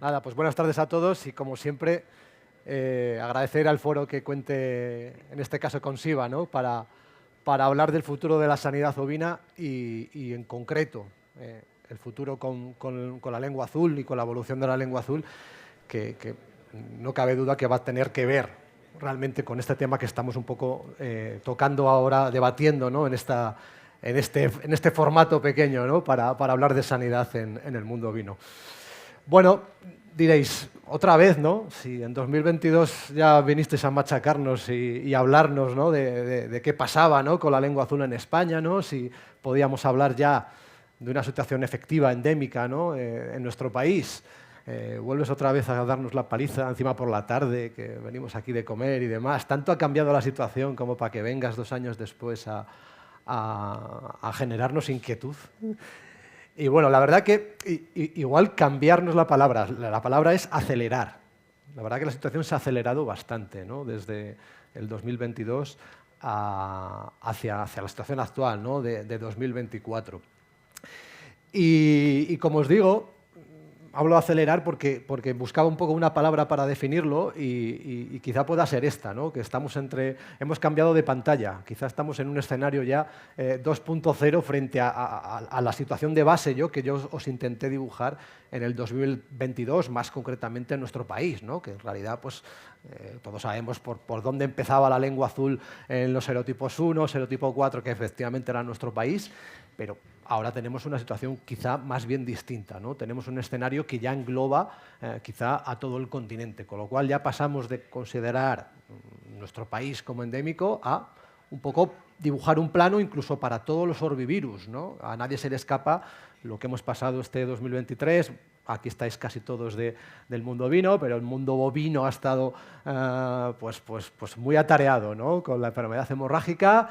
Nada, pues buenas tardes a todos y como siempre agradecer al foro que cuente, en este caso con SIVA, ¿no? para hablar del futuro de la sanidad ovina y en concreto el futuro con la lengua azul y con la evolución de la lengua azul, que no cabe duda que va a tener que ver realmente con este tema que estamos un poco tocando ahora, debatiendo, ¿no? en este formato pequeño, ¿no? para hablar de sanidad en el mundo ovino. Bueno, diréis, otra vez, ¿no? Si en 2022 ya vinisteis a machacarnos y hablarnos, ¿no? de qué pasaba, ¿no? con la lengua azul en España, ¿no? Si podíamos hablar ya de una situación efectiva, endémica, ¿no? En nuestro país. Vuelves otra vez a darnos la paliza encima por la tarde, que venimos aquí de comer y demás. Tanto ha cambiado la situación como para que vengas 2 años después a generarnos inquietud. Y bueno, la verdad que igual cambiarnos la palabra es acelerar. La verdad que la situación se ha acelerado bastante, ¿no? Desde el 2022 hacia la situación actual, ¿no? de 2024. Y como os digo, hablo de acelerar porque buscaba un poco una palabra para definirlo y quizá pueda ser esta, ¿no? Que hemos cambiado de pantalla, quizá estamos en un escenario ya 2.0 frente a la situación de base que yo os intenté dibujar en el 2022, más concretamente en nuestro país, ¿no? Que en realidad pues, todos sabemos por dónde empezaba la lengua azul en los serotipos 1, serotipo 4, que efectivamente era nuestro país, pero ahora tenemos una situación quizá más bien distinta, ¿no? Tenemos un escenario que ya engloba quizá a todo el continente, con lo cual ya pasamos de considerar nuestro país como endémico a un poco dibujar un plano incluso para todos los orbivirus, ¿no? A nadie se le escapa lo que hemos pasado este 2023. Aquí estáis casi todos del mundo ovino, pero el mundo bovino ha estado pues muy atareado, ¿no? Con la enfermedad hemorrágica.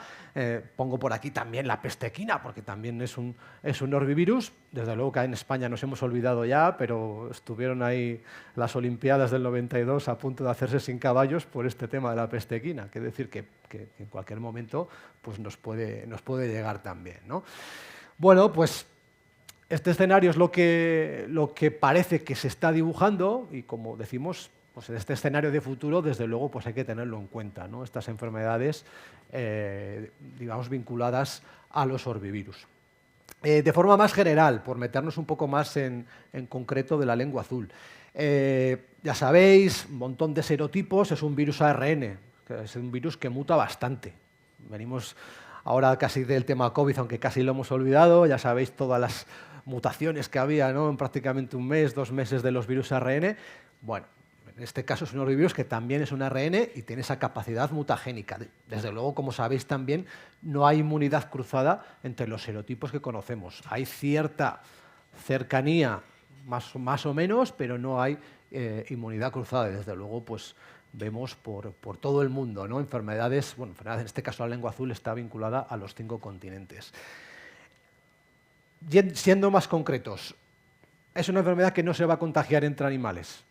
Pongo por aquí también la peste equina, porque también es un orbivirus. Desde luego que en España nos hemos olvidado ya, pero estuvieron ahí las Olimpiadas del 92 a punto de hacerse sin caballos por este tema de la peste equina. Quiere decir que en cualquier momento pues nos puede llegar también, ¿no? Bueno, pues este escenario es lo que parece que se está dibujando y, como decimos, pues en este escenario de futuro, desde luego, pues hay que tenerlo en cuenta, ¿no? Estas enfermedades, digamos, vinculadas a los orbivirus. De forma más general, por meternos un poco más en concreto de la lengua azul. Ya sabéis, un montón de serotipos, es un virus ARN, que es un virus que muta bastante. Venimos ahora casi del tema COVID, aunque casi lo hemos olvidado, ya sabéis todas las mutaciones que había, ¿no? En prácticamente 1 mes, 2 meses de los virus ARN. Bueno, en este caso es un orbivirus que también es un ARN y tiene esa capacidad mutagénica. Desde luego, como sabéis también, no hay inmunidad cruzada entre los serotipos que conocemos. Hay cierta cercanía, más o menos, pero no hay inmunidad cruzada. Desde luego, pues vemos por todo el mundo, ¿no? Enfermedades, en este caso la lengua azul está vinculada a los 5 continentes. Siendo más concretos, es una enfermedad que no se va a contagiar entre animales.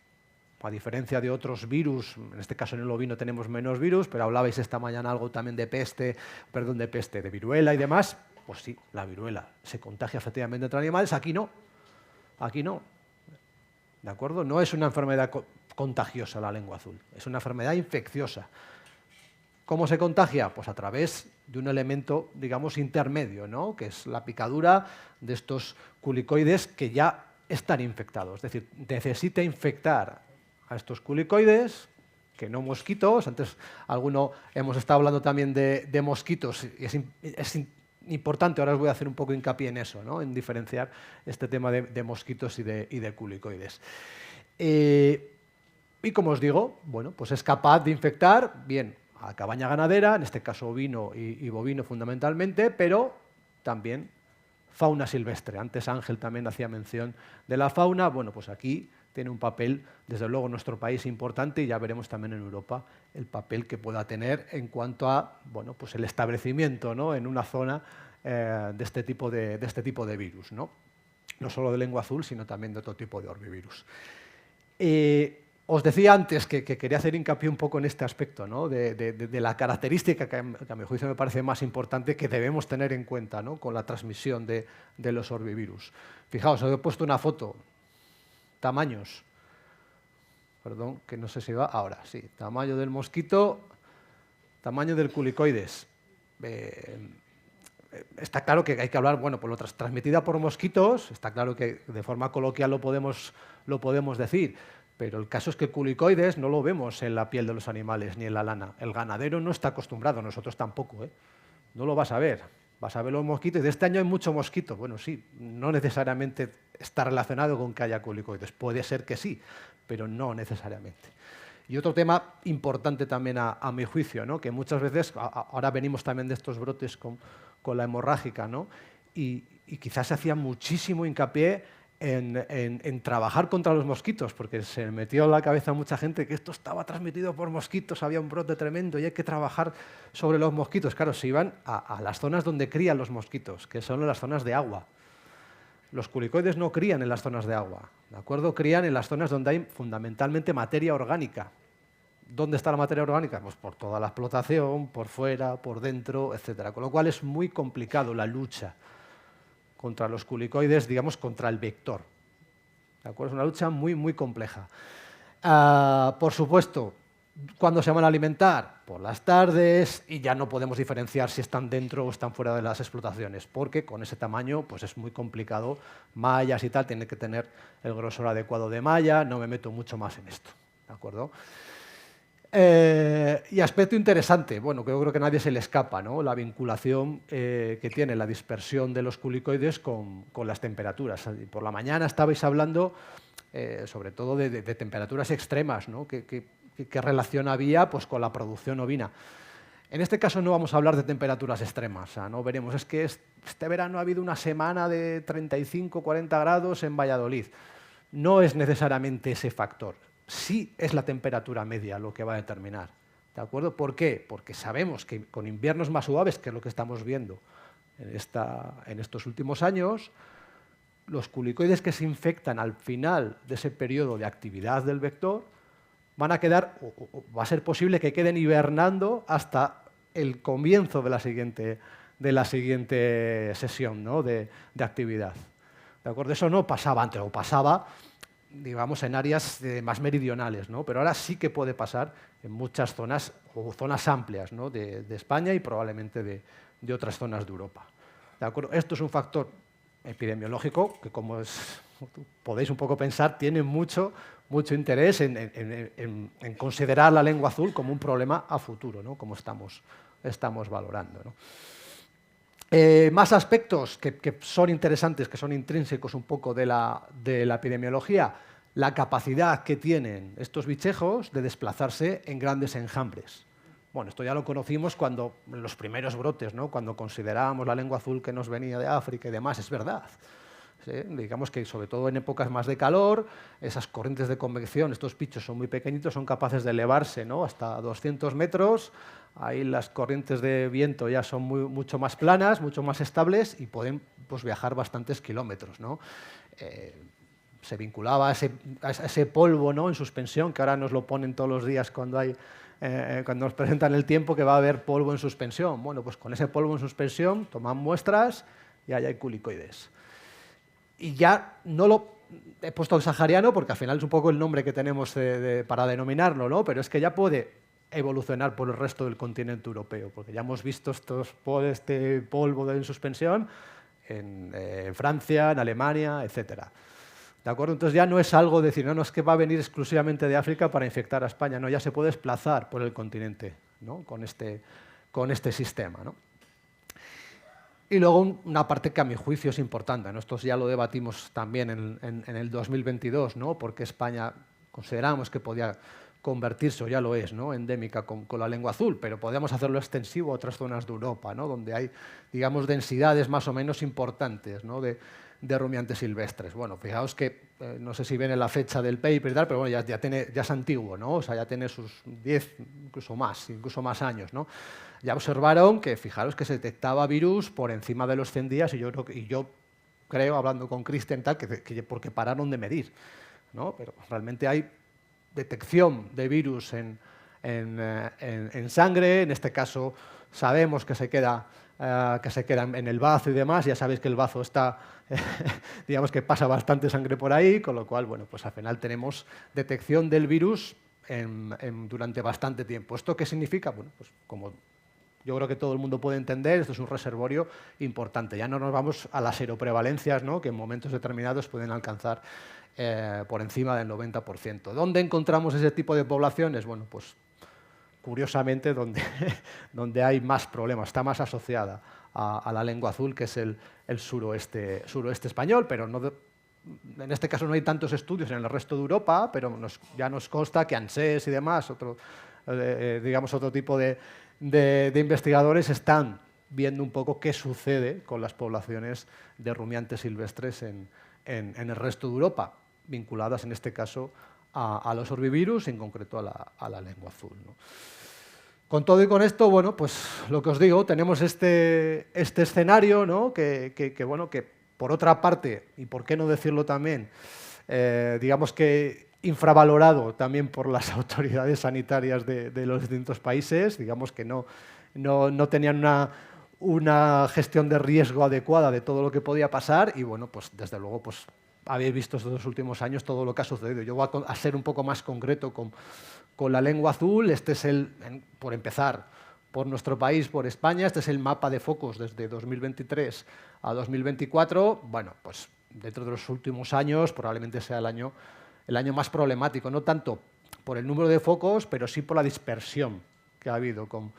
A diferencia de otros virus, en este caso en el ovino tenemos menos virus, pero hablabais esta mañana algo también de de viruela y demás. Pues sí, la viruela se contagia efectivamente entre animales, aquí no. Aquí no. ¿De acuerdo? No es una enfermedad contagiosa la lengua azul, es una enfermedad infecciosa. ¿Cómo se contagia? Pues a través de un elemento, digamos, intermedio, ¿no? Que es la picadura de estos culicoides que ya están infectados. Es decir, necesita infectar a estos culicoides, que no mosquitos. Antes hemos estado hablando también de mosquitos, y es importante, ahora os voy a hacer un poco hincapié en eso, ¿no? En diferenciar este tema de mosquitos y de culicoides. Y como os digo, bueno, pues es capaz de infectar, bien, a cabaña ganadera, en este caso ovino y bovino fundamentalmente, pero también fauna silvestre. Antes Ángel también hacía mención de la fauna. Bueno, pues aquí tiene un papel, desde luego, en nuestro país importante, y ya veremos también en Europa el papel que pueda tener en cuanto a, bueno, pues el establecimiento, ¿no? En una zona de este tipo de virus, ¿no? No solo de lengua azul, sino también de otro tipo de orbivirus. Os decía antes que quería hacer hincapié un poco en este aspecto, ¿no? de la característica que a mi juicio me parece más importante que debemos tener en cuenta, ¿no? Con la transmisión de los orbivirus. Fijaos, os he puesto una foto, tamaños. Perdón, que no sé si va ahora, sí. Tamaño del mosquito, tamaño del culicoides. Está claro que hay que hablar, bueno, por lo transmitida por mosquitos, está claro que de forma coloquial lo podemos decir, pero el caso es que el culicoides no lo vemos en la piel de los animales ni en la lana. El ganadero no está acostumbrado, nosotros tampoco, ¿eh? No lo vas a ver. Vas a ver los mosquitos. Y de este año hay mucho mosquito. Bueno, sí, no necesariamente está relacionado con que haya culicoides. Puede ser que sí, pero no necesariamente. Y otro tema importante también a mi juicio, ¿no? Que muchas veces, ahora venimos también de estos brotes con la hemorrágica, ¿no? Y quizás se hacía muchísimo hincapié en trabajar contra los mosquitos, porque se metió en la cabeza a mucha gente que esto estaba transmitido por mosquitos, había un brote tremendo y hay que trabajar sobre los mosquitos. Claro, se iban a las zonas donde crían los mosquitos, que son las zonas de agua. Los culicoides no crían en las zonas de agua, ¿de acuerdo? Crían en las zonas donde hay fundamentalmente materia orgánica. ¿Dónde está la materia orgánica? Pues por toda la explotación, por fuera, por dentro, etc. Con lo cual es muy complicado la lucha contra los culicoides, digamos, contra el vector. ¿De acuerdo? Es una lucha muy, muy compleja. Por supuesto, ¿cuándo se van a alimentar? Por las tardes, y ya no podemos diferenciar si están dentro o están fuera de las explotaciones, porque con ese tamaño pues es muy complicado. Mallas y tal, tiene que tener el grosor adecuado de malla, no me meto mucho más en esto. ¿De acuerdo? Y aspecto interesante, bueno, que yo creo que a nadie se le escapa, ¿no? La vinculación que tiene la dispersión de los culicoides con las temperaturas. Por la mañana estabais hablando sobre todo de temperaturas extremas, ¿no? ¿Qué relación había pues, con la producción ovina? En este caso no vamos a hablar de temperaturas extremas, no veremos, es que este verano ha habido una semana de 35, 40 grados en Valladolid. No es necesariamente ese factor. Sí es la temperatura media lo que va a determinar. ¿De acuerdo? ¿Por qué? Porque sabemos que con inviernos más suaves, que es lo que estamos viendo en estos últimos años, los culicoides que se infectan al final de ese periodo de actividad del vector van a quedar, o va a ser posible que queden hibernando hasta el comienzo de la siguiente sesión, ¿no? de actividad. ¿De acuerdo? Eso no pasaba antes, o pasaba digamos, en áreas más meridionales, ¿no? Pero ahora sí que puede pasar en muchas zonas, o zonas amplias, ¿no? de España y probablemente de otras zonas de Europa. ¿De acuerdo? Esto es un factor epidemiológico que, como podéis un poco pensar, tiene mucho interés en considerar la lengua azul como un problema a futuro, ¿no? Como estamos valorando, ¿no? Más aspectos que son interesantes, que son intrínsecos un poco de la epidemiología, la capacidad que tienen estos bichejos de desplazarse en grandes enjambres. Bueno, esto ya lo conocimos cuando en los primeros brotes, ¿no? Cuando considerábamos la lengua azul que nos venía de África y demás, es verdad. ¿Sí? Digamos que sobre todo en épocas más de calor, esas corrientes de convección, estos bichos son muy pequeñitos, son capaces de elevarse, ¿no? Hasta 200 metros, ahí las corrientes de viento ya son mucho más planas, mucho más estables y pueden pues, viajar bastantes kilómetros, ¿no? Se vinculaba a ese polvo, ¿no? En suspensión, que ahora nos lo ponen todos los días cuando nos presentan el tiempo que va a haber polvo en suspensión. Bueno, pues con ese polvo en suspensión toman muestras y ahí hay culicoides. Y ya no lo he puesto sahariano porque al final es un poco el nombre que tenemos para denominarlo, ¿no? Pero es que ya puede evolucionar por el resto del continente europeo, porque ya hemos visto este polvo en suspensión en Francia, en Alemania, etc. ¿De acuerdo? Entonces ya no es algo de decir, no, es que va a venir exclusivamente de África para infectar a España, no, ya se puede desplazar por el continente, ¿no? con este sistema, ¿no? Y luego una parte que a mi juicio es importante, ¿no? Esto ya lo debatimos también en el 2022, ¿no? Porque España consideramos que podía convertirse, o ya lo es, ¿no? Endémica con la lengua azul, pero podríamos hacerlo extensivo a otras zonas de Europa, ¿no? Donde hay, digamos, densidades más o menos importantes, ¿no? de rumiantes silvestres. Bueno, fijaos que, no sé si viene la fecha del paper y tal, pero bueno, ya es antiguo, ¿no? O sea, ya tiene sus 10, incluso más años, ¿no? Ya observaron que, fijaros, que se detectaba virus por encima de los 100 días y yo creo, hablando con Kristen, tal, que porque pararon de medir, ¿no? Pero realmente hay detección de virus en sangre, en este caso sabemos que se queda que se quedan en el bazo y demás. Ya sabéis que el bazo está, digamos que pasa bastante sangre por ahí, con lo cual, bueno, pues al final tenemos detección del virus durante bastante tiempo. ¿Esto qué significa? Bueno, pues como yo creo que todo el mundo puede entender, esto es un reservorio importante. Ya no nos vamos a las seroprevalencias, ¿no?, que en momentos determinados pueden alcanzar por encima del 90%. ¿Dónde encontramos ese tipo de poblaciones? Bueno, pues curiosamente donde hay más problemas, está más asociada a la lengua azul, que es el suroeste español, pero en este caso no hay tantos estudios en el resto de Europa, pero ya nos consta que ANSES y demás, digamos otro tipo de investigadores están viendo un poco qué sucede con las poblaciones de rumiantes silvestres en el resto de Europa, vinculadas en este caso a los orbivirus, en concreto a la lengua azul, ¿no? Con todo y con esto, bueno, pues lo que os digo, tenemos este escenario, ¿no?, bueno, que por otra parte, y por qué no decirlo también, digamos que infravalorado también por las autoridades sanitarias de los distintos países, digamos que no tenían una gestión de riesgo adecuada de todo lo que podía pasar y, bueno, pues desde luego, pues habéis visto estos 2 últimos años todo lo que ha sucedido. Yo voy a ser un poco más concreto con la lengua azul. Este es por empezar, por nuestro país, por España, este es el mapa de focos desde 2023 a 2024. Bueno, pues dentro de los últimos años probablemente sea el año más problemático, no tanto por el número de focos, pero sí por la dispersión que ha habido con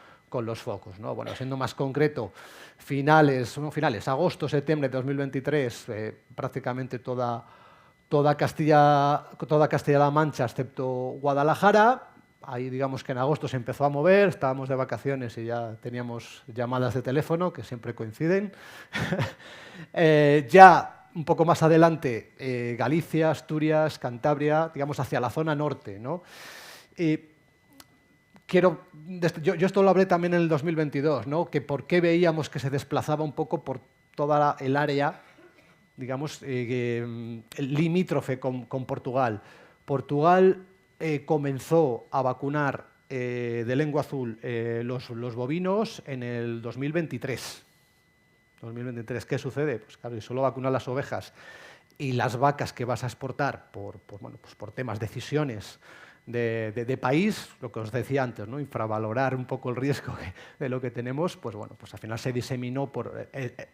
los focos, ¿no? Bueno, siendo más concreto, agosto, septiembre de 2023, prácticamente toda Castilla-La Mancha, excepto Guadalajara. Ahí digamos que en agosto se empezó a mover, estábamos de vacaciones y ya teníamos llamadas de teléfono, que siempre coinciden. Ya un poco más adelante, Galicia, Asturias, Cantabria, digamos hacia la zona norte, ¿no? Yo esto lo hablé también en el 2022, ¿no?, que por qué veíamos que se desplazaba un poco por toda el área, digamos, limítrofe con Portugal. Portugal comenzó a vacunar de lengua azul los bovinos en el 2023. ¿Qué sucede? Pues claro, si solo vacunan las ovejas y las vacas que vas a exportar bueno, pues por temas, decisiones de país, lo que os decía antes, ¿no?, infravalorar un poco el riesgo de lo que tenemos, pues bueno, pues al final se diseminó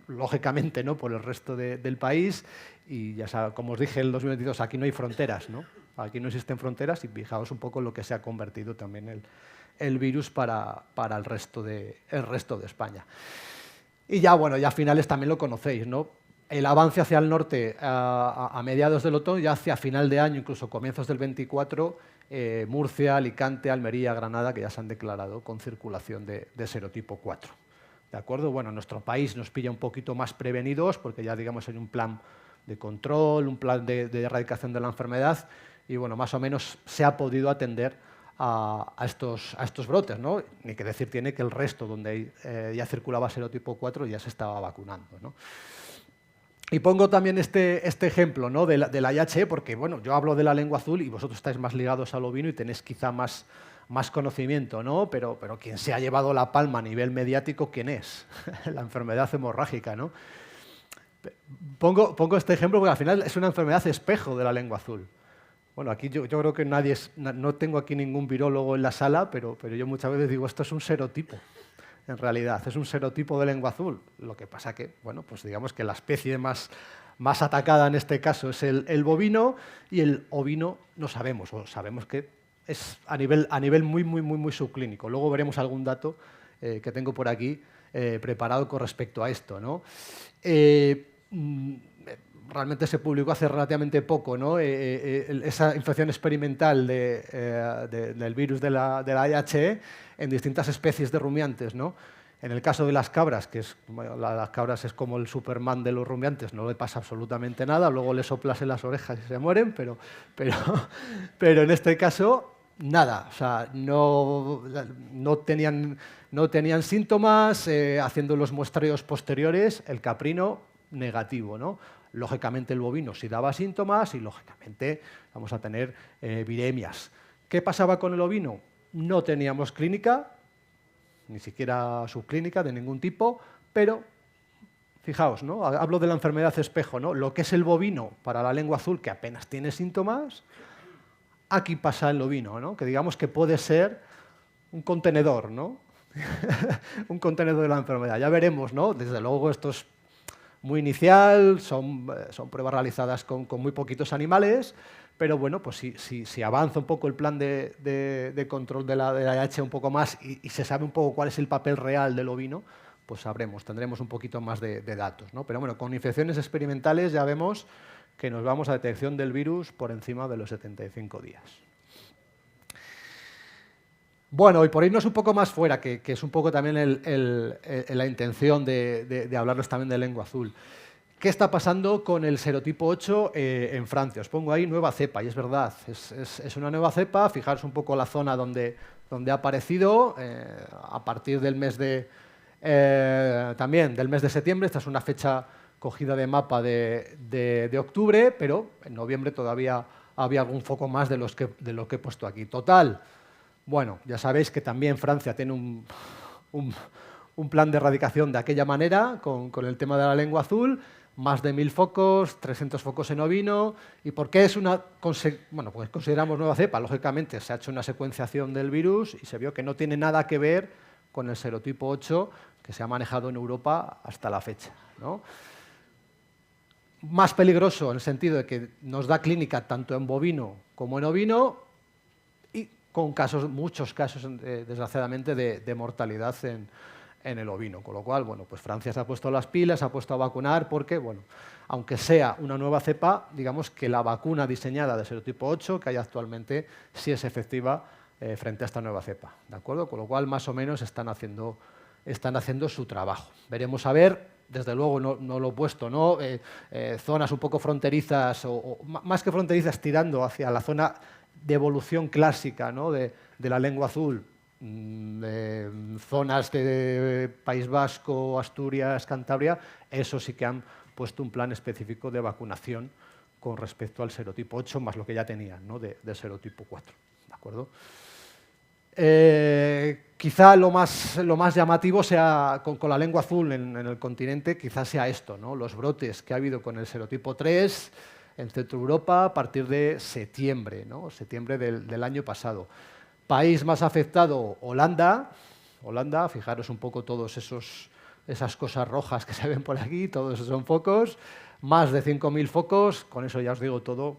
lógicamente, ¿no?, por el resto del país y ya sabes, como os dije en el 2022, aquí no hay fronteras, ¿no? Aquí no existen fronteras y fijaos un poco en lo que se ha convertido también el virus para el resto de España. Y ya, bueno, ya a finales también lo conocéis, ¿no? El avance hacia el norte a mediados del otoño, ya hacia final de año, incluso comienzos del 24, Murcia, Alicante, Almería, Granada, que ya se han declarado con circulación de serotipo 4. ¿De acuerdo? Bueno, nuestro país nos pilla un poquito más prevenidos porque ya, digamos, hay un plan de control, un plan de erradicación de la enfermedad y, bueno, más o menos se ha podido atender a estos brotes, ¿no? Ni que decir tiene que el resto, donde ya circulaba serotipo 4, ya se estaba vacunando, ¿no? Y pongo también este ejemplo, ¿no?, de la IHE, porque bueno, yo hablo de la lengua azul y vosotros estáis más ligados al ovino y tenéis quizá más conocimiento, ¿no? Pero quien se ha llevado la palma a nivel mediático, ¿quién es? La enfermedad hemorrágica, ¿no? Pongo este ejemplo porque al final es una enfermedad espejo de la lengua azul. Bueno, aquí yo creo que no tengo aquí ningún virólogo en la sala, pero yo muchas veces digo, esto es un serotipo. En realidad, es un serotipo de lengua azul. Lo que pasa que, bueno, pues digamos que la especie más atacada en este caso es el bovino y el ovino no sabemos, o sabemos que es a nivel muy subclínico. Luego veremos algún dato que tengo por aquí preparado con respecto a esto, ¿no? Realmente se publicó hace relativamente poco, ¿no?, esa infección experimental del virus de la IHE en distintas especies de rumiantes, ¿no? En el caso de las cabras, las cabras es como el Superman de los rumiantes, no le pasa absolutamente nada, luego le soplas en las orejas y se mueren, pero en este caso nada, o sea, no tenían síntomas, haciendo los muestreos posteriores, el caprino negativo, ¿no? Lógicamente el bovino sí daba síntomas y lógicamente vamos a tener viremias. ¿Qué pasaba con el ovino? No teníamos clínica, ni siquiera subclínica de ningún tipo, pero fijaos, ¿no? Hablo de la enfermedad espejo, ¿no? Lo que es el bovino para la lengua azul, que apenas tiene síntomas, aquí pasa el ovino, ¿no? Que digamos que puede ser un contenedor, ¿no? Un contenedor de la enfermedad. Ya veremos, ¿no? Desde luego esto es muy inicial, son pruebas realizadas con muy poquitos animales, pero bueno, pues si avanza un poco el plan de control de la AH un poco más y se sabe un poco cuál es el papel real del ovino, pues tendremos un poquito más de datos, ¿no? Pero bueno, con infecciones experimentales ya vemos que nos vamos a detección del virus por encima de los 75 días. Bueno, y por irnos un poco más fuera, que es un poco también la intención de hablarles también de lengua azul. ¿Qué está pasando con el serotipo 8 en Francia? Os pongo ahí nueva cepa, y es verdad, es una nueva cepa. Fijaros un poco la zona donde ha aparecido a partir del mes también del mes de septiembre. Esta es una fecha cogida de mapa de octubre, pero en noviembre todavía había algún foco más de lo que he puesto aquí. Total, bueno, ya sabéis que también Francia tiene un plan de erradicación de aquella manera, con el tema de la lengua azul, más de 1000 focos, 300 focos en ovino. ¿Y por qué es una? Bueno, pues consideramos nueva cepa. Lógicamente se ha hecho una secuenciación del virus y se vio que no tiene nada que ver con el serotipo 8 que se ha manejado en Europa hasta la fecha, ¿no? Más peligroso en el sentido de que nos da clínica tanto en bovino como en ovino, y con muchos casos, desgraciadamente, de mortalidad en el ovino. Con lo cual, bueno, pues Francia se ha puesto las pilas, se ha puesto a vacunar porque, bueno, aunque sea una nueva cepa, digamos que la vacuna diseñada de serotipo 8 que hay actualmente sí es efectiva frente a esta nueva cepa, ¿de acuerdo? Con lo cual, más o menos, están haciendo su trabajo. Veremos a ver, desde luego no lo he puesto, ¿no? Zonas un poco fronterizas, o más que fronterizas, tirando hacia la zona de evolución clásica, ¿no? de la lengua azul, zonas de País Vasco, Asturias, Cantabria, eso sí que han puesto un plan específico de vacunación con respecto al serotipo 8, más lo que ya tenían, ¿no? de serotipo 4, ¿de acuerdo? Quizá lo más llamativo sea, con la lengua azul en el continente, quizás sea esto, ¿no? Los brotes que ha habido con el serotipo 3 en Centro Europa a partir de septiembre, ¿no? Septiembre del año pasado. País más afectado, Holanda. Holanda, fijaros un poco todas esas cosas rojas que se ven por aquí, todos esos son focos. Más de 5000 focos, con eso ya os digo todo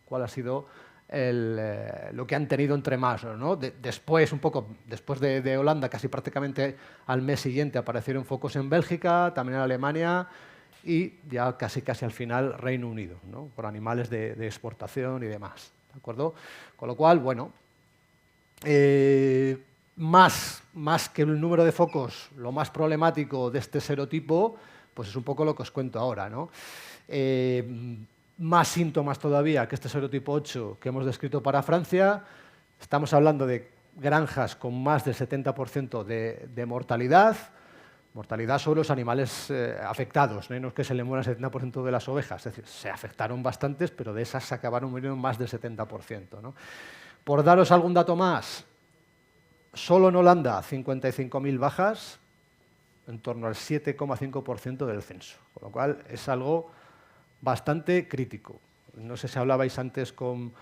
cuál ha sido lo que han tenido entre manos, ¿no? Después de Holanda, casi prácticamente al mes siguiente aparecieron focos en Bélgica, también en Alemania y ya casi al final Reino Unido, ¿no? Por animales de exportación y demás, ¿de acuerdo? Con lo cual, bueno, más que el número de focos, lo más problemático de este serotipo, pues es un poco lo que os cuento ahora, ¿no? Más síntomas todavía que este serotipo 8 que hemos descrito para Francia. Estamos hablando de granjas con más del 70% de mortalidad sobre los animales afectados, ¿no? No es que se le muera el 70% de las ovejas, es decir, se afectaron bastantes, pero de esas se acabaron muriendo más del 70%, ¿no? Por daros algún dato más, solo en Holanda 55.000 bajas, en torno al 7,5% del censo, con lo cual es algo bastante crítico. No sé si hablabais antes con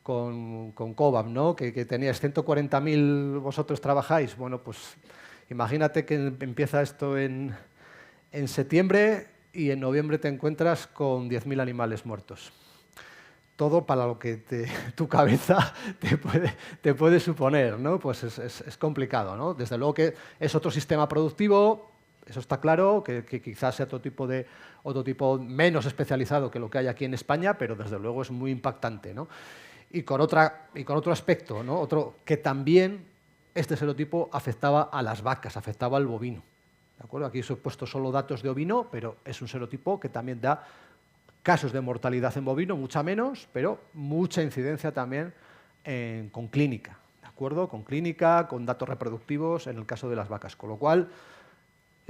Cobham, ¿no? que teníais 140.000, vosotros trabajáis. Bueno, pues imagínate que empieza esto en septiembre y en noviembre te encuentras con 10.000 animales muertos. Todo para lo que tu cabeza te puede suponer, ¿no? Pues es complicado, ¿no? Desde luego que es otro sistema productivo, eso está claro, que quizás sea otro tipo menos especializado que lo que hay aquí en España, pero desde luego es muy impactante, ¿no? Y con otro aspecto, ¿no? Otro que también este serotipo afectaba a las vacas, afectaba al bovino, ¿de acuerdo? Aquí os he puesto solo datos de ovino, pero es un serotipo que también da casos de mortalidad en bovino, mucha menos, pero mucha incidencia también con clínica, ¿de acuerdo? Con clínica, con datos reproductivos en el caso de las vacas, con lo cual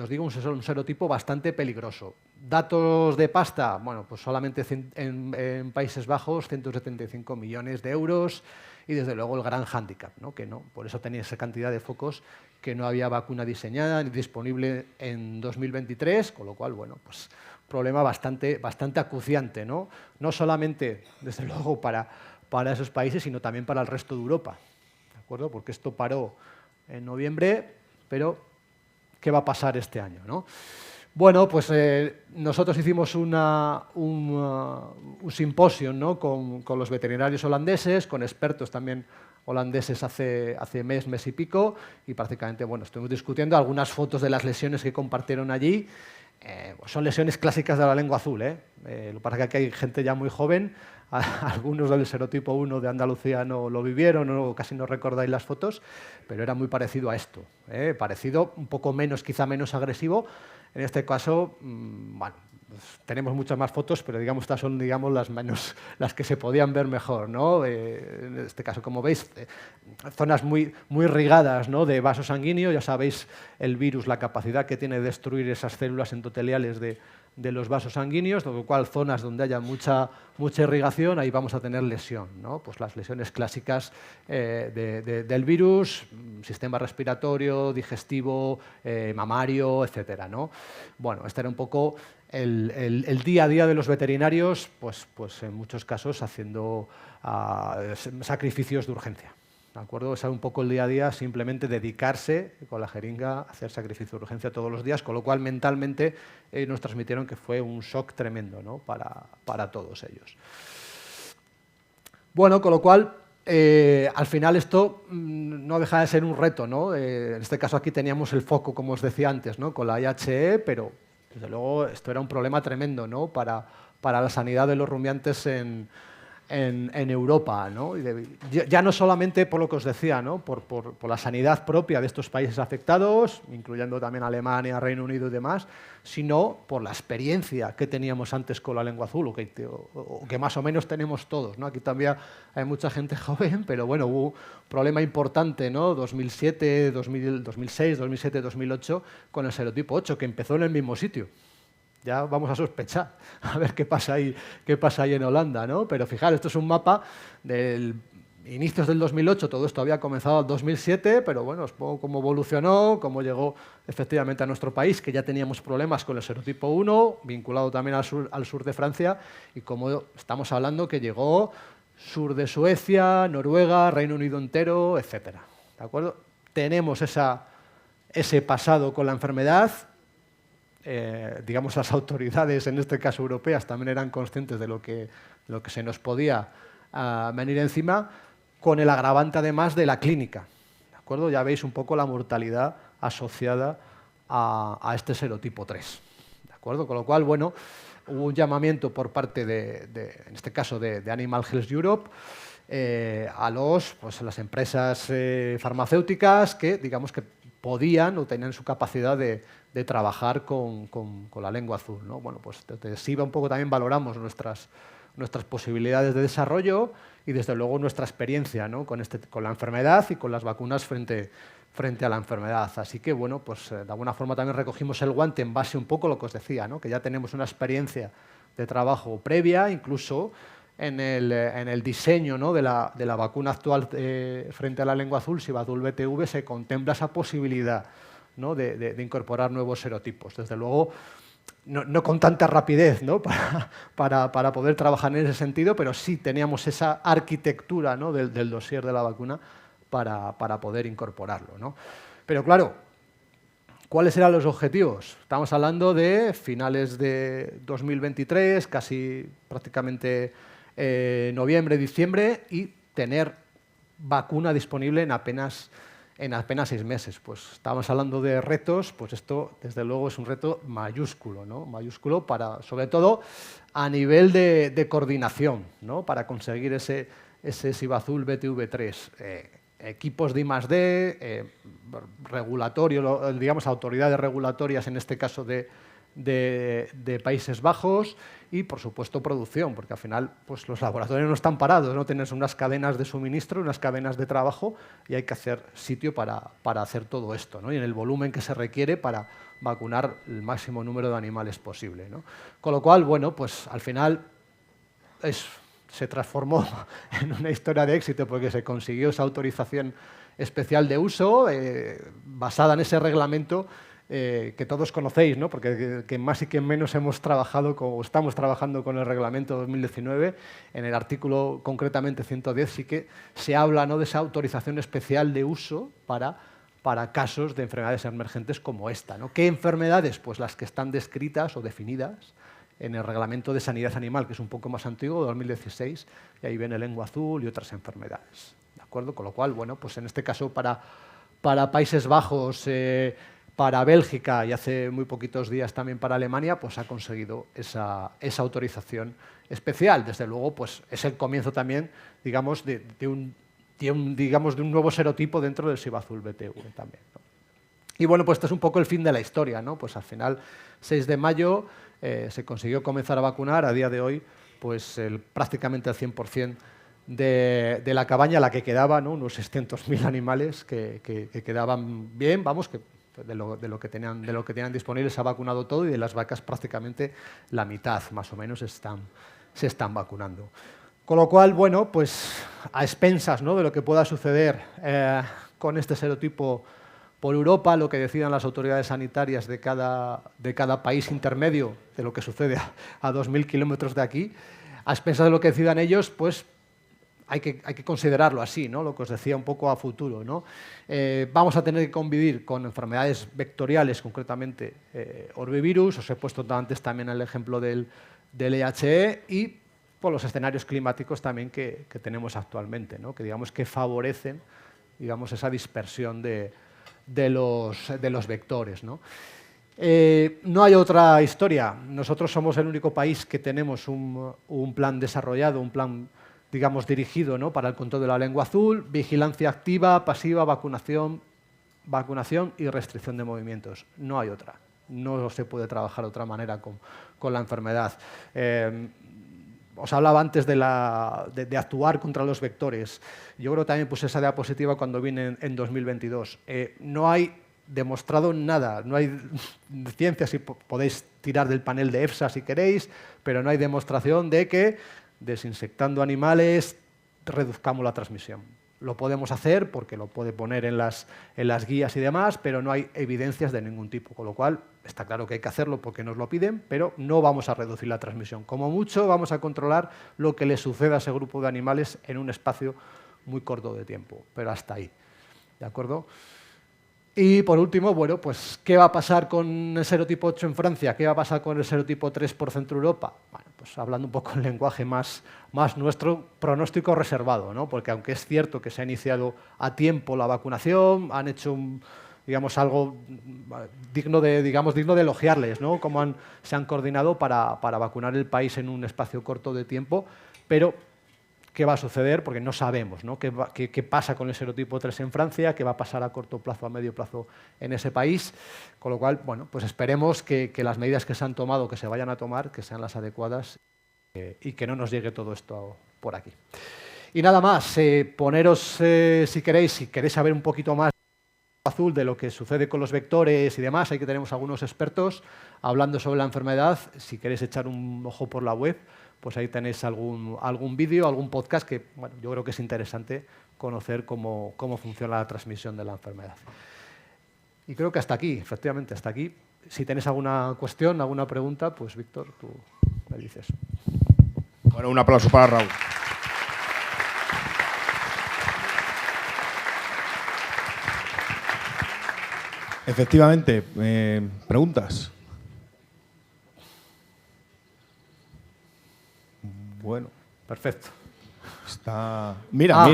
os digo, un serotipo bastante peligroso. Datos de pasta, bueno, pues solamente en Países Bajos 175 millones de euros y desde luego el gran hándicap, ¿no? Que no, por eso tenía esa cantidad de focos, que no había vacuna diseñada ni disponible en 2023, con lo cual, bueno, pues problema bastante acuciante, ¿no? No solamente, desde luego, para esos países, sino también para el resto de Europa, ¿de acuerdo? Porque esto paró en noviembre, pero ¿qué va a pasar este año, ¿no? Bueno, pues nosotros hicimos un simposio, ¿no? con los veterinarios holandeses, con expertos también holandeses hace mes y pico, y prácticamente, bueno, estuvimos discutiendo algunas fotos de las lesiones que compartieron allí. Son lesiones clásicas de la lengua azul, ¿eh? Lo que pasa es que aquí hay gente ya muy joven, algunos del serotipo 1 de Andalucía no lo vivieron, casi no recordáis las fotos, pero era muy parecido a esto, parecido, un poco menos, quizá menos agresivo. En este caso, bueno, pues tenemos muchas más fotos, pero digamos estas son las que se podían ver mejor, ¿no? En este caso, como veis, zonas muy irrigadas, ¿no? De vaso sanguíneo. Ya sabéis el virus, la capacidad que tiene de destruir esas células endoteliales de los vasos sanguíneos, con lo cual zonas donde haya mucha irrigación, ahí vamos a tener lesión, ¿no? Pues las lesiones clásicas del virus, sistema respiratorio, digestivo, mamario, etcétera, ¿no? Bueno, este era un poco el día a día de los veterinarios, pues en muchos casos haciendo sacrificios de urgencia. ¿De acuerdo? Ese era un poco el día a día, simplemente dedicarse con la jeringa a hacer sacrificio de urgencia todos los días, con lo cual mentalmente nos transmitieron que fue un shock tremendo, ¿no? para todos ellos. Bueno, con lo cual, al final esto no deja de ser un reto, ¿no? En este caso aquí teníamos el foco, como os decía antes, ¿no? Con la IHE, pero desde luego esto era un problema tremendo, ¿no? para la sanidad de los rumiantes en Europa, ¿no? Ya no solamente por lo que os decía, ¿no? por la sanidad propia de estos países afectados, incluyendo también Alemania, Reino Unido y demás, sino por la experiencia que teníamos antes con la lengua azul, o que más o menos tenemos todos, ¿no? Aquí también hay mucha gente joven, pero bueno, hubo un problema importante, ¿no? 2007, 2006, 2007, 2008, con el serotipo 8, que empezó en el mismo sitio. Ya vamos a sospechar, a ver qué pasa ahí en Holanda, ¿no? Pero fijaros, esto es un mapa del inicios del 2008, todo esto había comenzado en 2007, pero bueno, os pongo cómo evolucionó, cómo llegó efectivamente a nuestro país, que ya teníamos problemas con el serotipo 1, vinculado también al sur de Francia, y como estamos hablando que llegó sur de Suecia, Noruega, Reino Unido entero, etcétera. ¿De acuerdo? Tenemos ese pasado con la enfermedad. Digamos, las autoridades, en este caso europeas, también eran conscientes de lo que se nos podía venir encima, con el agravante además de la clínica. ¿De acuerdo? Ya veis un poco la mortalidad asociada a este serotipo 3. ¿De acuerdo? Con lo cual, bueno, hubo un llamamiento por parte en este caso de Animal Health Europe, a las empresas farmacéuticas que, digamos, que podían o tenían su capacidad de trabajar con la lengua azul, ¿no? Bueno, pues desde SIVA un poco también valoramos nuestras posibilidades de desarrollo y desde luego nuestra experiencia, ¿no? con la enfermedad y con las vacunas frente a la enfermedad. Así que, bueno, pues de alguna forma también recogimos el guante en base un poco a lo que os decía, ¿no? Que ya tenemos una experiencia de trabajo previa, incluso en el diseño, ¿no? de la vacuna actual frente a la lengua azul, Sivazul BTV, se contempla esa posibilidad, ¿no? de incorporar nuevos serotipos. Desde luego, no con tanta rapidez, ¿no? para poder trabajar en ese sentido, pero sí teníamos esa arquitectura, ¿no? del dossier de la vacuna para poder incorporarlo, ¿no? Pero claro, ¿cuáles eran los objetivos? Estamos hablando de finales de 2023, casi prácticamente noviembre, diciembre, y tener vacuna disponible en apenas 6 meses. Pues estábamos hablando de retos, pues esto desde luego es un reto mayúsculo, ¿no? Mayúsculo sobre todo a nivel de coordinación, ¿no? Para conseguir ese Sivazul BTV3. Equipos de I+D, regulatorio, digamos autoridades regulatorias, en este caso de Países Bajos, y por supuesto producción, porque al final pues, los laboratorios no están parados, no tienes unas cadenas de suministro, unas cadenas de trabajo, y hay que hacer sitio para hacer todo esto, ¿no? Y en el volumen que se requiere para vacunar el máximo número de animales posible, ¿no? Con lo cual, bueno, pues al final se transformó en una historia de éxito porque se consiguió esa autorización especial de uso basada en ese reglamento que todos conocéis, ¿no? Porque que más y que menos hemos trabajado o estamos trabajando con el reglamento 2019. En el artículo concretamente 110 sí que se habla, ¿no?, de esa autorización especial de uso para casos de enfermedades emergentes como esta, ¿no? ¿Qué enfermedades? Pues las que están descritas o definidas en el Reglamento de Sanidad Animal, que es un poco más antiguo, de 2016, y ahí viene lengua azul y otras enfermedades. ¿De acuerdo? Con lo cual, bueno, pues en este caso para Países Bajos, para Bélgica y hace muy poquitos días también para Alemania, pues ha conseguido esa autorización especial. Desde luego, pues es el comienzo también, digamos, de un nuevo serotipo dentro del SIV azul BTV también, ¿no? Y bueno, pues este es un poco el fin de la historia, ¿no? Pues al final, 6 de mayo, se consiguió comenzar a vacunar. A día de hoy, pues prácticamente el 100% de la cabaña, la que quedaba, ¿no?, unos 600.000 animales que quedaban bien, vamos, que de lo que tenían disponible se ha vacunado todo, y de las vacas prácticamente la mitad, más o menos, se están vacunando. Con lo cual, bueno, pues a expensas, ¿no?, de lo que pueda suceder con este serotipo por Europa, lo que decidan las autoridades sanitarias de cada país intermedio, de lo que sucede a 2.000 kilómetros de aquí, a expensas de lo que decidan ellos, pues hay que considerarlo así, ¿no? Lo que os decía un poco a futuro, ¿no? Vamos a tener que convivir con enfermedades vectoriales, concretamente orbevirus. Os he puesto antes también el ejemplo del EHE, y por los escenarios climáticos también que tenemos actualmente, ¿no?, que digamos que favorecen, digamos, esa dispersión de los vectores, ¿no? No hay otra historia. Nosotros somos el único país que tenemos un plan desarrollado, un plan, digamos, dirigido, ¿no?, para el control de la lengua azul, vigilancia activa, pasiva, vacunación y restricción de movimientos. No hay otra. No se puede trabajar de otra manera con la enfermedad. Os hablaba antes de actuar contra los vectores. Yo creo que también puse esa diapositiva cuando vine en 2022. No hay demostrado nada, no hay ciencia, si podéis tirar del panel de EFSA si queréis, pero no hay demostración de que desinsectando animales reduzcamos la transmisión. Lo podemos hacer porque lo puede poner en las guías y demás, pero no hay evidencias de ningún tipo, con lo cual está claro que hay que hacerlo porque nos lo piden, pero no vamos a reducir la transmisión. Como mucho vamos a controlar lo que le suceda a ese grupo de animales en un espacio muy corto de tiempo, pero hasta ahí. ¿De acuerdo? Y por último, bueno, pues ¿qué va a pasar con el serotipo 8 en Francia? ¿Qué va a pasar con el serotipo 3 por Centro Europa? Bueno, pues hablando un poco en lenguaje más nuestro, pronóstico reservado, ¿no? Porque aunque es cierto que se ha iniciado a tiempo la vacunación, han hecho digamos, algo digno de elogiarles, ¿no?, cómo se han coordinado para vacunar el país en un espacio corto de tiempo, pero ¿qué va a suceder? Porque no sabemos, ¿no?, qué pasa con el serotipo 3 en Francia, qué va a pasar a corto plazo, a medio plazo en ese país. Con lo cual, bueno, pues esperemos que las medidas que se han tomado, que se vayan a tomar, que sean las adecuadas y que no nos llegue todo esto por aquí. Y nada más, poneros, si queréis saber un poquito más azul de lo que sucede con los vectores y demás, ahí que tenemos algunos expertos hablando sobre la enfermedad. Si queréis echar un ojo por la web, pues ahí tenéis algún vídeo, algún podcast que, bueno, yo creo que es interesante conocer cómo funciona la transmisión de la enfermedad. Y creo que hasta aquí, efectivamente, hasta aquí. Si tenéis alguna cuestión, alguna pregunta, pues Víctor, tú me dices. Bueno, un aplauso para Raúl. Efectivamente, preguntas. Bueno, perfecto. Mira,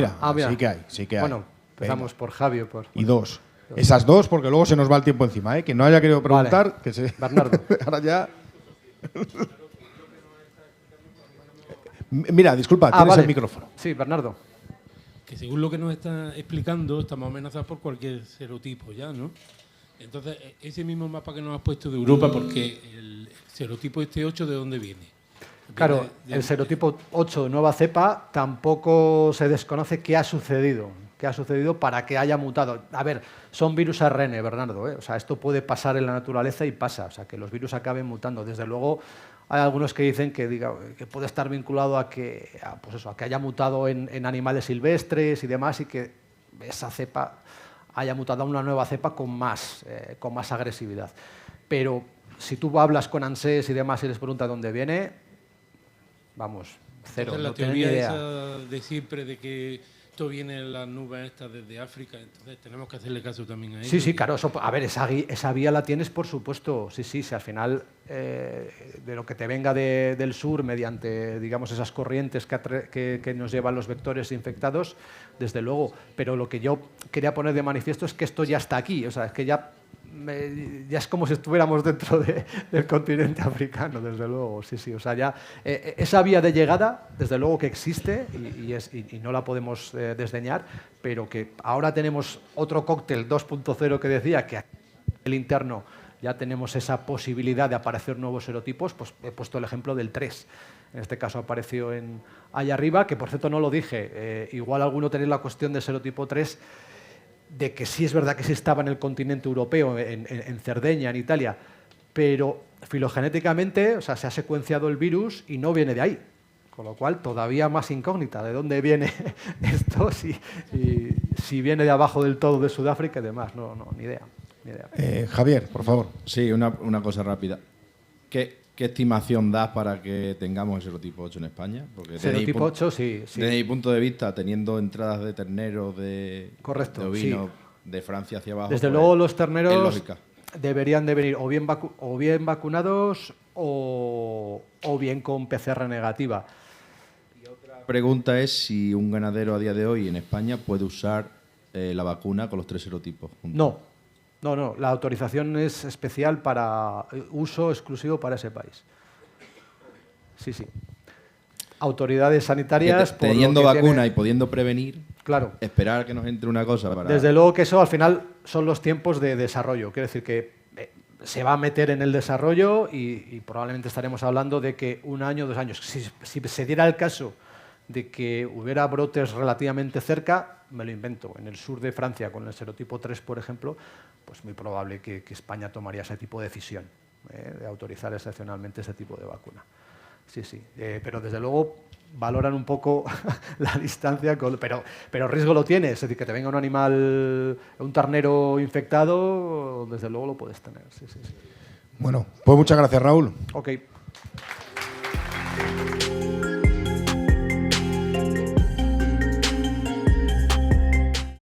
sí que hay. Bueno, empezamos por Javi. Y dos. Esas dos, porque luego se nos va el tiempo encima, ¿eh? Quien no haya querido preguntar, vale. Que se... Bernardo. Ahora ya... Mira, disculpa, tienes el micrófono. Sí, Bernardo. Que según lo que nos está explicando, estamos amenazados por cualquier serotipo ya, ¿no? Entonces, ese mismo mapa que nos has puesto de Europa, porque el serotipo este 8, ¿de dónde viene? Claro, el serotipo 8 de nueva cepa tampoco se desconoce qué ha sucedido que ha sucedido para que haya mutado. A ver, son virus ARN, Bernardo, ¿eh? O sea, esto puede pasar en la naturaleza y pasa, o sea, que los virus acaben mutando. Desde luego, hay algunos que dicen que puede estar vinculado a que haya mutado en animales silvestres y demás, y que esa cepa haya mutado a una nueva cepa con más agresividad. Pero si tú hablas con ANSES y demás y les preguntas dónde viene, vamos, cero. Entonces, la no tienen teoría ni idea. esa de siempre de que esto viene en las nubes estas desde África, entonces tenemos que hacerle caso también a ellos. Sí, claro. A ver, esa vía la tienes, por supuesto. Sí, si al final de lo que te venga del sur mediante, digamos, esas corrientes que nos llevan los vectores infectados, desde luego. Pero lo que yo quería poner de manifiesto es que esto ya está aquí. O sea, es que ya es como si estuviéramos dentro del continente africano, desde luego. Sí. O sea, ya esa vía de llegada, desde luego que existe y no la podemos desdeñar, pero que ahora tenemos otro cóctel 2.0 que decía que el interno ya tenemos esa posibilidad de aparecer nuevos serotipos. Pues he puesto el ejemplo del 3. En este caso apareció allá arriba, que por cierto no lo dije. Igual alguno tenéis la cuestión del serotipo 3, de que sí es verdad que sí estaba en el continente europeo, en Cerdeña, en Italia, pero filogenéticamente, o sea, se ha secuenciado el virus y no viene de ahí. Con lo cual, todavía más incógnita de dónde viene esto, si viene de abajo del todo de Sudáfrica y demás. No, ni idea. Javier, por favor. Sí, una cosa rápida. ¿Qué estimación das para que tengamos el serotipo 8 en España? Porque Serotipo 8, sí. Desde mi punto de vista, teniendo entradas de terneros, de ovino, de Francia hacia abajo... Desde luego los terneros deberían de venir o bien vacunados o bien con PCR negativa. Y otra pregunta es si un ganadero a día de hoy en España puede usar la vacuna con los 3 serotipos juntos. No, la autorización es especial para uso exclusivo para ese país. Sí. Autoridades sanitarias... Teniendo vacuna y pudiendo prevenir, claro, esperar a que nos entre una cosa para... Desde luego que eso al final son los tiempos de desarrollo. Quiere decir que se va a meter en el desarrollo y probablemente estaremos hablando de que 1 año, 2 años. Si se diera el caso de que hubiera brotes relativamente cerca, me lo invento, en el sur de Francia con el serotipo 3, por ejemplo, pues muy probable que España tomaría ese tipo de decisión, de autorizar excepcionalmente ese tipo de vacuna. Sí. Pero desde luego valoran un poco la distancia, pero riesgo lo tienes, es decir, que te venga un animal, un ternero infectado, desde luego lo puedes tener. Sí. Bueno, pues muchas gracias, Raúl. Ok.